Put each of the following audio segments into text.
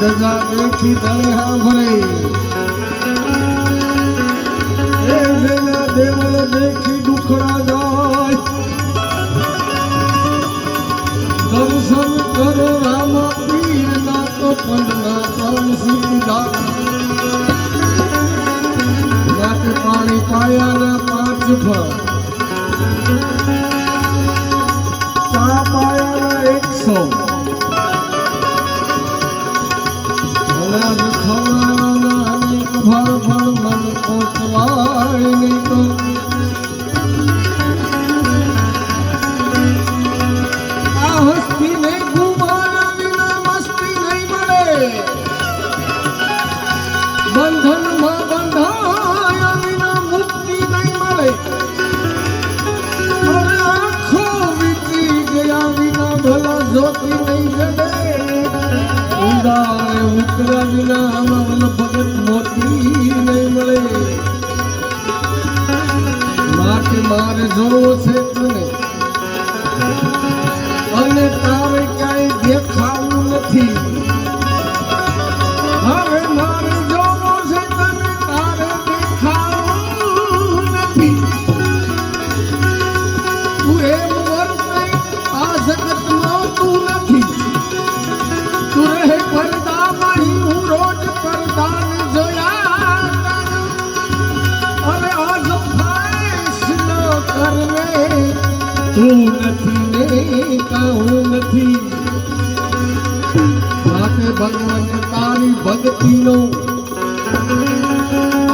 ધજા દેખી દળી સાંભળે એ જેના દેવલ દેખી દુખડા જાય દર્શન કરો રામ પીર ના તો પંડના ત્રણ સીધા માટે પાણી પાયાના 5 ફળ ચા પાયાના 100 બંધનમાં બંધાયા વિના મુક્તિ નહીં મળે અરે આખો વીતી ગયા વિના ભલા જ્યોતિ નહીં જડે ઉદારે ઉતરા વિના આમાં ભગત મોતી નહીં મળે માટે મારે જોવો છે તને અને તારે ક્યાંય દેખાવું નથી હવે મારે જોવો છે તને તારે દેખાવું નથી તું એમ વર્તે આ જગતમાં તું નથી તું રહે પડદામાં હું રોજ પડદાને જોયા અરે આજ ફેસલો કરને તું નથી ને કહું નથી માટે ભગવાન તારી ભક્તિનો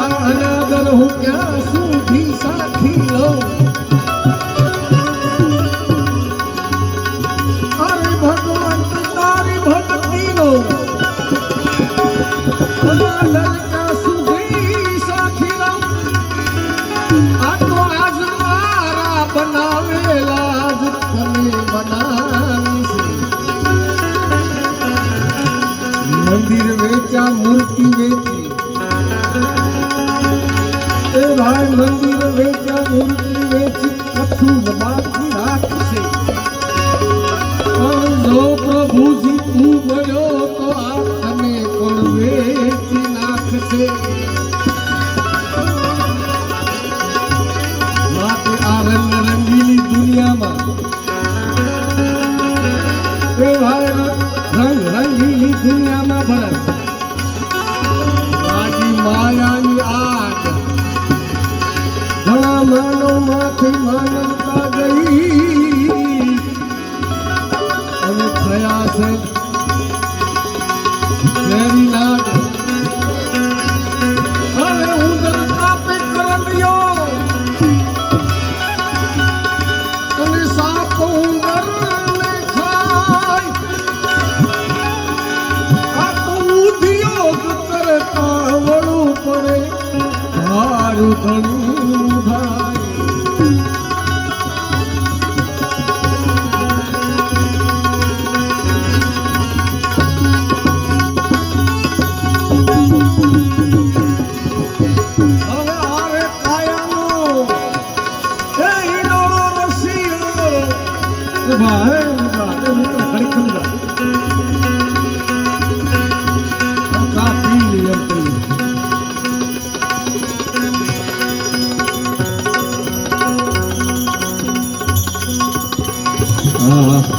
અનાદર હું ક્યાં સુધી સાથી લઉં અરે ભગવાન તારી ભક્તિનો અનાદર ક્યાં સુધી સાથી લઉં આ તો આજ મારા બનાવેલા જ તને બનાવી છે મંદિર વેચા મૂર્તિ વેચી એ ભાઈ મંદિર વેચા મૂર્તિ વેચી કશું જ બાકી રાખશે પણ જો પ્રભુજી તું ગયો તો આ તને પણ વેચી નાખશે માટે આ રંગીલી દુનિયામાં એ ભાઈ રંગીલી દુનિયામાં ભરત આજી માયાની આગ ઘણા માનવ માંથી માનવતા ગઈ અને થયા છે ઝેરી નાગ હવે ઉંદર કાપે કરંડિયો અને સાપ ઉંદર ઉદ્યોગ કરતા વળું પડે મારું ધણું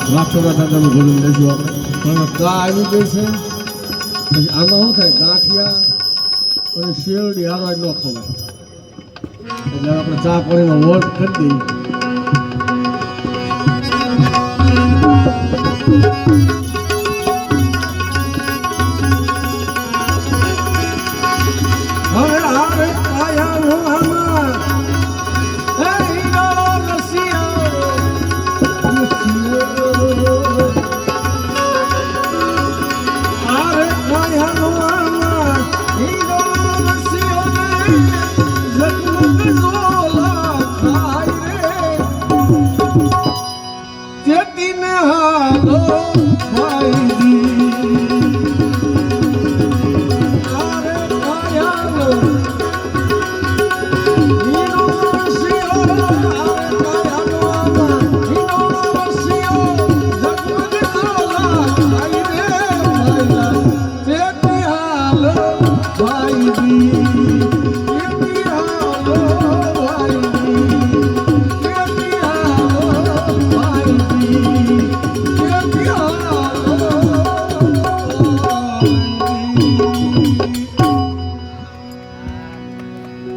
રાખોડા દાદાનું ભોજન લેશું આપણે પણ ગા આવી ગઈ છે પછી આમાં શું થાય ગાંઠિયા અને શેરડી હારવા ન ખવાય એટલે આપણે ચા પાણીનો વોટ કરી દઈએ